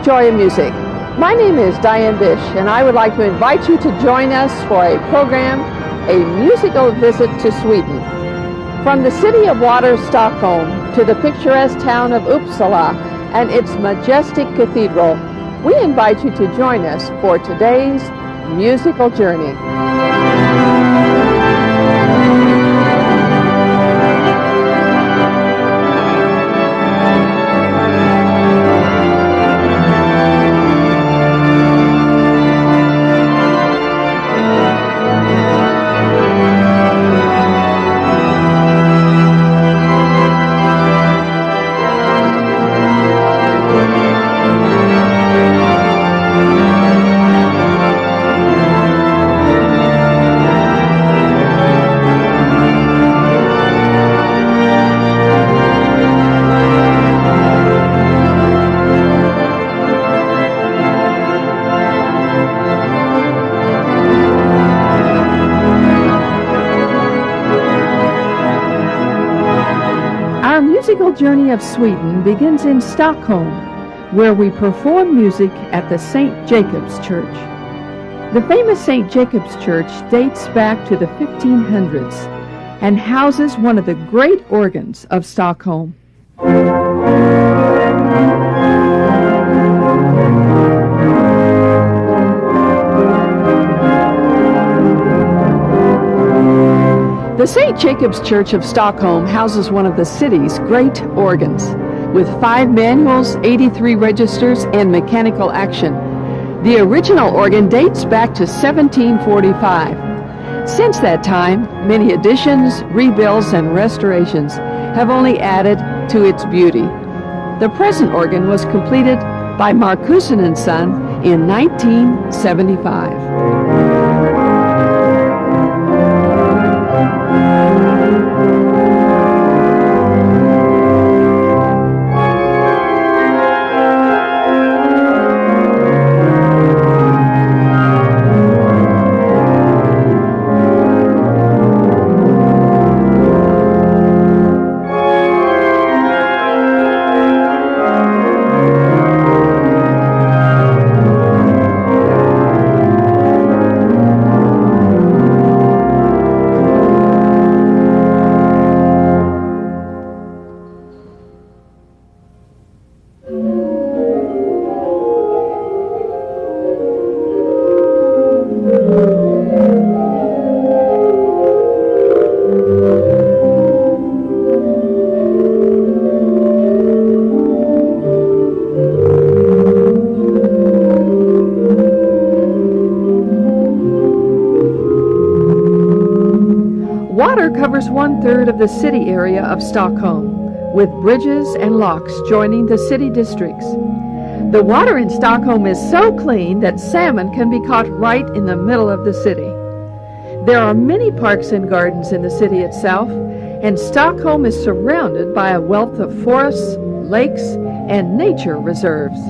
joy of music. My name is Diane Bish, and I would like to invite you to join us for a program, a musical visit to Sweden. From the city of Widor, Stockholm, to the picturesque town of Uppsala and its majestic cathedral, we invite you to join us for today's musical journey. Our musical journey of Sweden begins in Stockholm, where we perform music at the St. Jacob's Church. The famous St. Jacob's Church dates back to the 1500s and houses one of the great organs of Stockholm. The St. Jacob's Church of Stockholm houses one of the city's great organs, with 5 manuals, 83 registers, and mechanical action. The original organ dates back to 1745. Since that time, many additions, rebuilds, and restorations have only added to its beauty. The present organ was completed by Marcuson and Son in 1975. Water covers 1/3 of the city area of Stockholm, with bridges and locks joining the city districts. The water in Stockholm is so clean that salmon can be caught right in the middle of the city. There are many parks and gardens in the city itself, and Stockholm is surrounded by a wealth of forests, lakes, and nature reserves.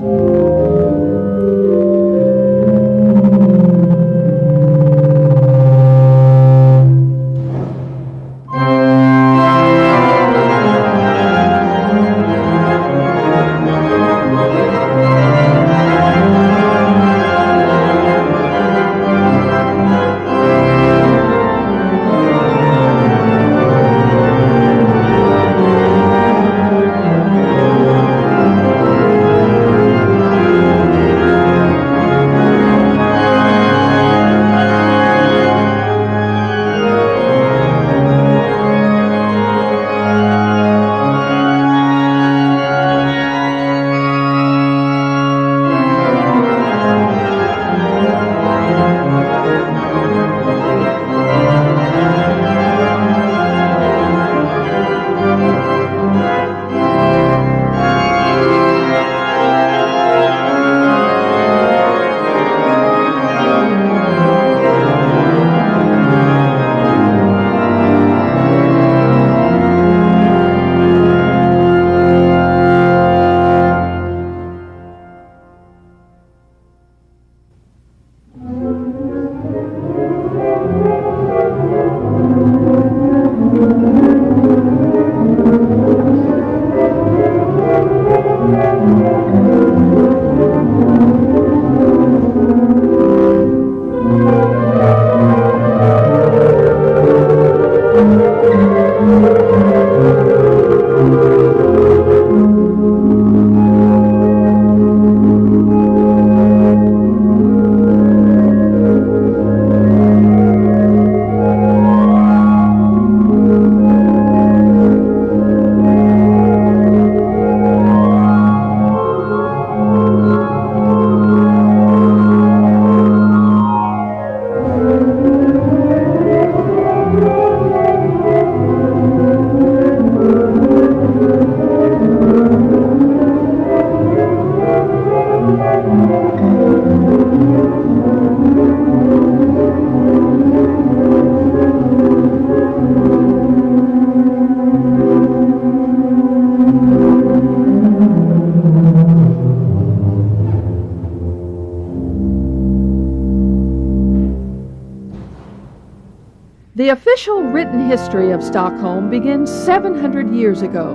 The official written history of Stockholm begins 700 years ago,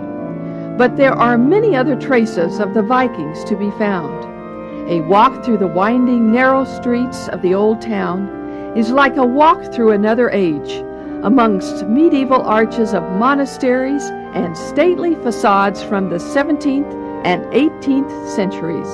but there are many other traces of the Vikings to be found. A walk through the winding, narrow streets of the old town is like a walk through another age, amongst medieval arches of monasteries and stately facades from the 17th and 18th centuries.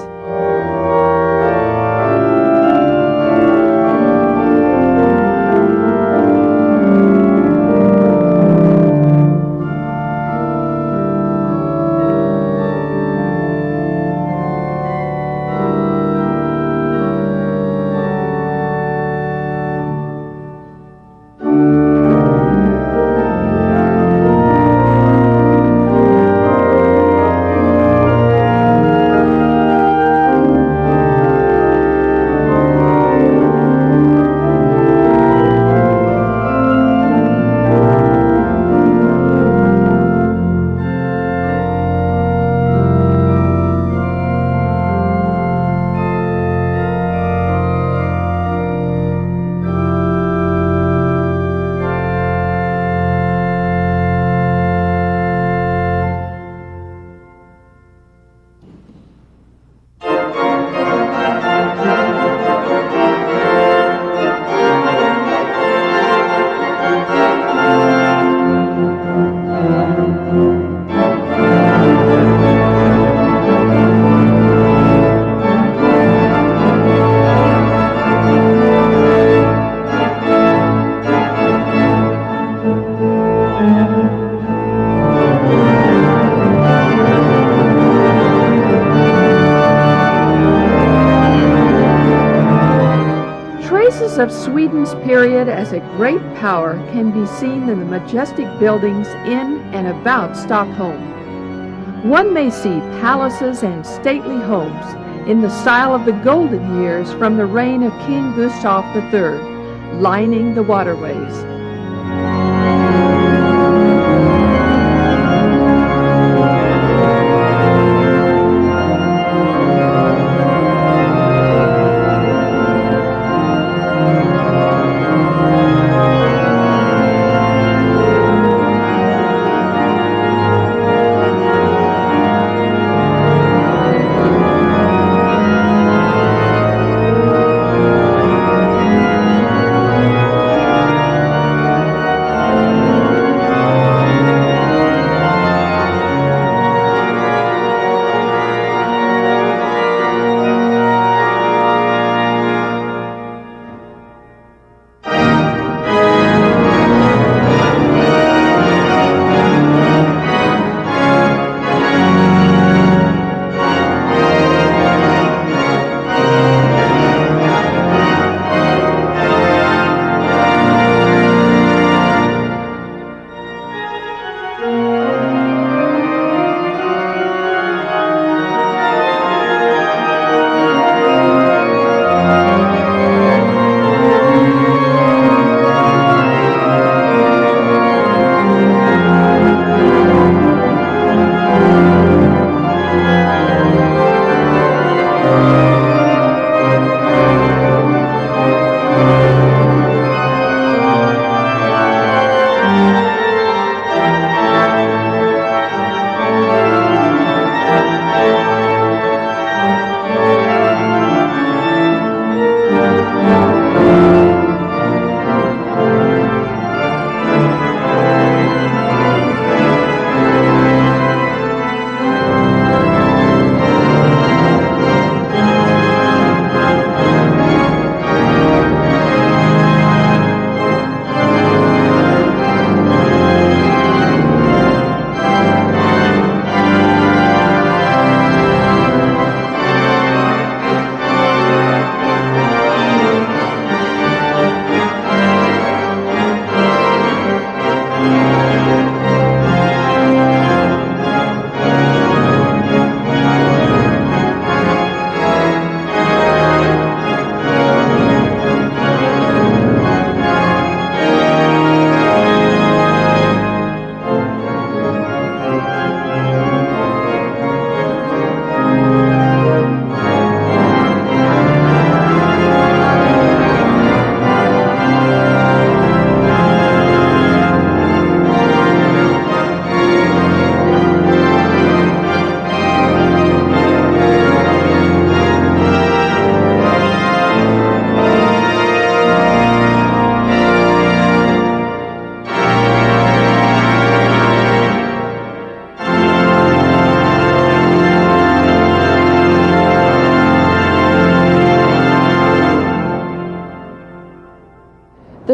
Traces of Sweden's period as a great power can be seen in the majestic buildings in and about Stockholm. One may see palaces and stately homes in the style of the golden years from the reign of King Gustav III, lining the waterways.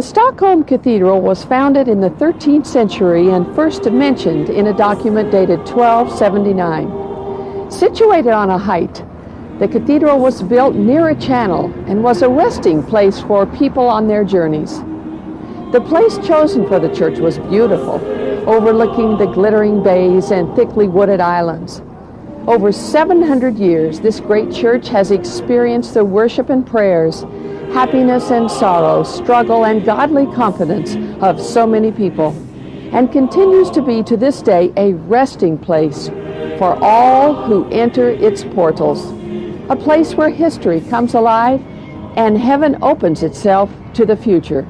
The Stockholm Cathedral was founded in the 13th century and first mentioned in a document dated 1279. Situated on a height, the cathedral was built near a channel and was a resting place for people on their journeys. The place chosen for the church was beautiful, overlooking the glittering bays and thickly wooded islands. Over 700 years, this great church has experienced the worship and prayers, happiness and sorrow, struggle and godly confidence of so many people, and continues to be to this day a resting place for all who enter its portals, a place where history comes alive and heaven opens itself to the future.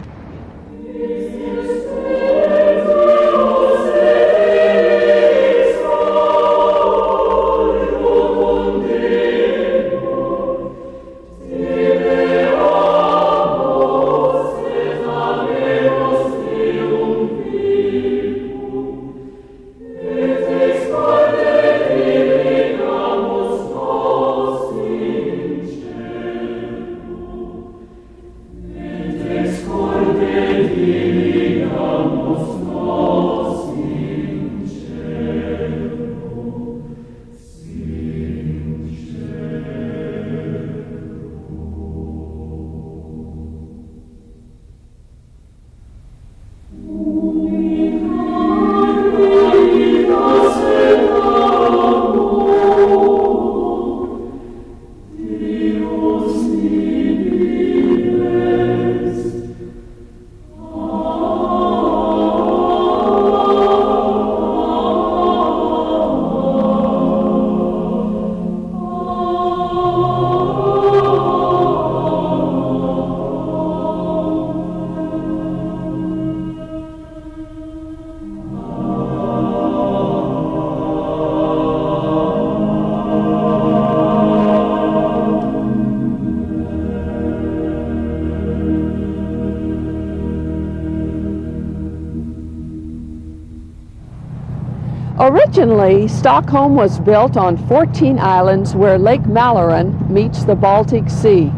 Originally, Stockholm was built on 14 islands where Lake Mälaren meets the Baltic Sea.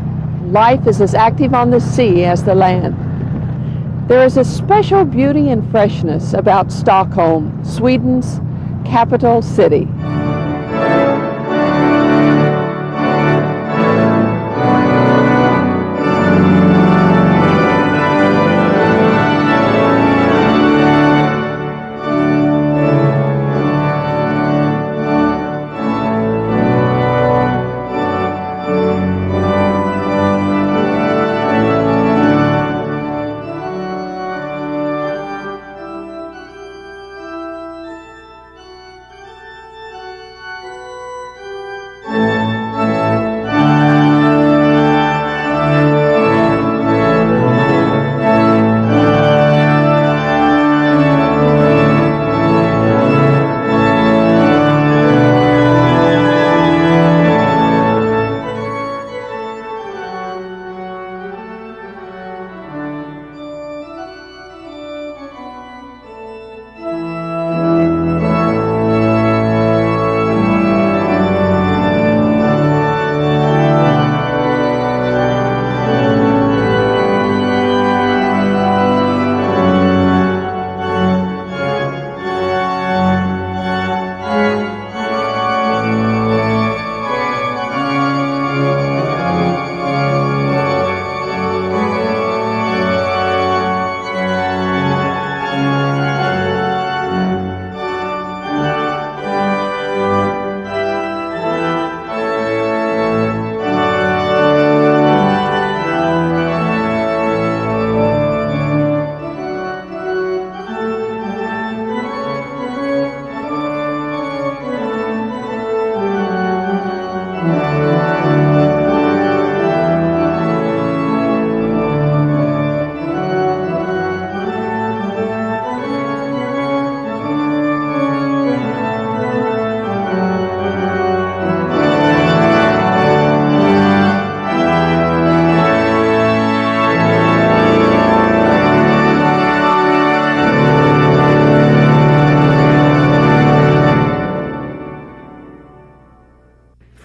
Life is as active on the sea as the land. There is a special beauty and freshness about Stockholm, Sweden's capital city.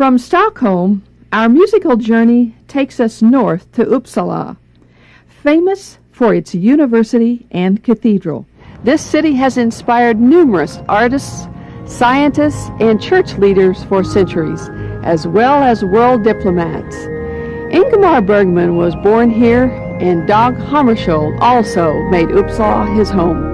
From Stockholm, our musical journey takes us north to Uppsala, famous for its university and cathedral. This city has inspired numerous artists, scientists, and church leaders for centuries, as well as world diplomats. Ingmar Bergman was born here, and Dag Hammarskjöld also made Uppsala his home.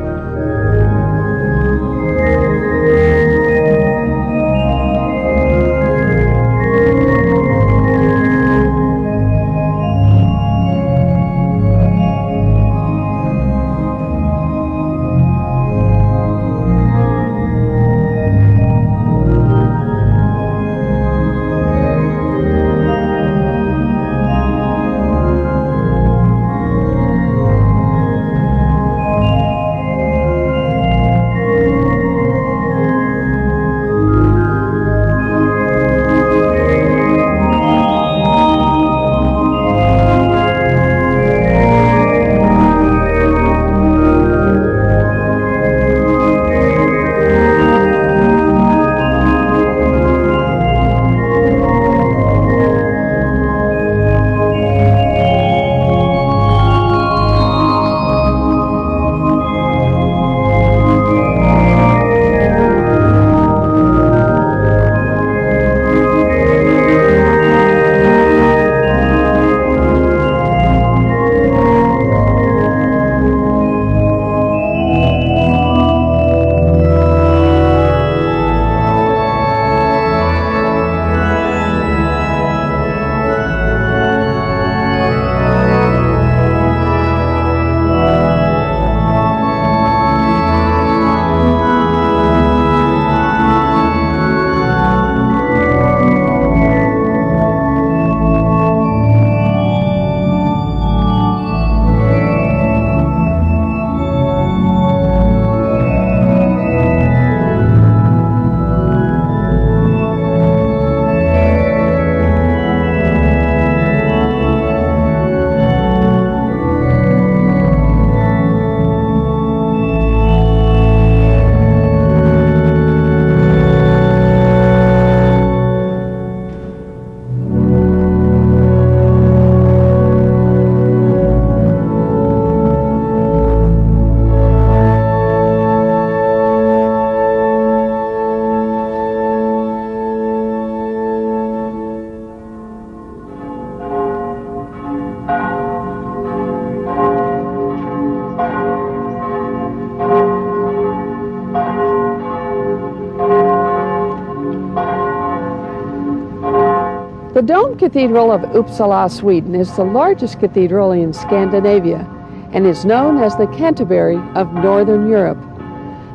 The Dom Cathedral of Uppsala, Sweden is the largest cathedral in Scandinavia and is known as the Canterbury of Northern Europe.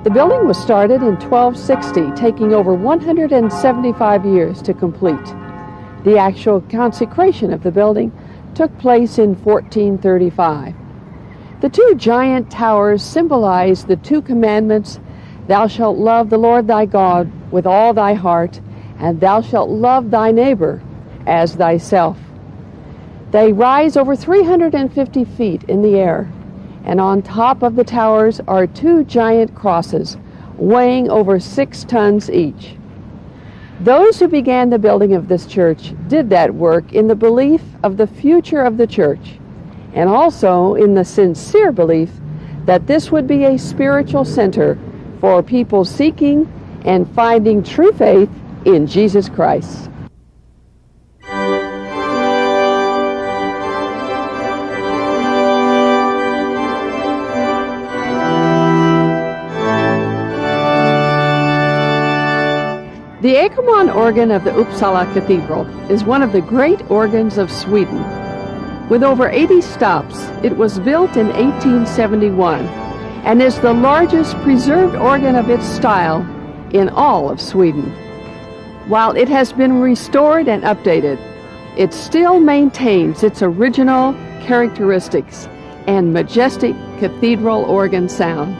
The building was started in 1260, taking over 175 years to complete. The actual consecration of the building took place in 1435. The two giant towers symbolize the two commandments, "Thou shalt love the Lord thy God with all thy heart, and thou shalt love thy neighbor as thyself." They rise over 350 feet in the air, and on top of the towers are two giant crosses weighing over 6 tons each. Those who began the building of this church did that work in the belief of the future of the church, and also in the sincere belief that this would be a spiritual center for people seeking and finding true faith in Jesus Christ. The Ackerman organ of the Uppsala Cathedral is one of the great organs of Sweden. With over 80 stops, it was built in 1871 and is the largest preserved organ of its style in all of Sweden. While it has been restored and updated, it still maintains its original characteristics and majestic cathedral organ sound.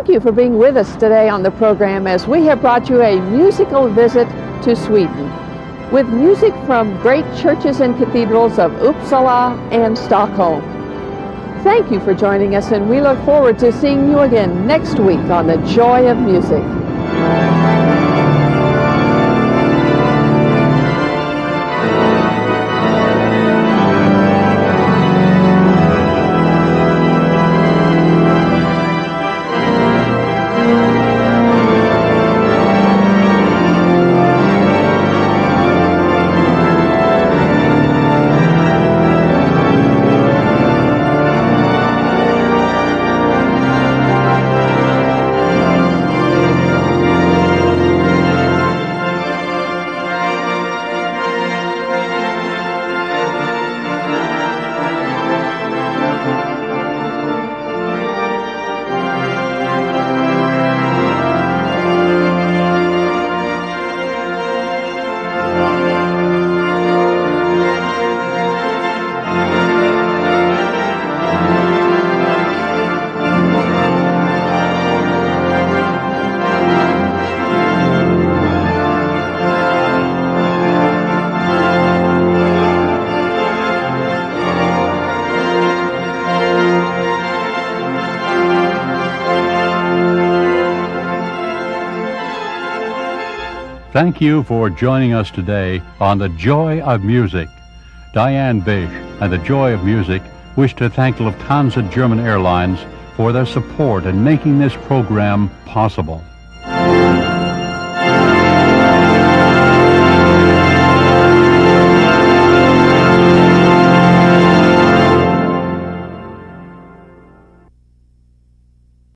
thank you for being with us today on the program as we have brought you a musical visit to Sweden with music from great churches and cathedrals of Uppsala and Stockholm. Thank you for joining us, and we look forward to seeing you again next week on The Joy of Music. Thank you for joining us today on The Joy of Music. Diane, Bish, and The Joy of Music wish to thank Lufthansa German Airlines for their support in making this program possible.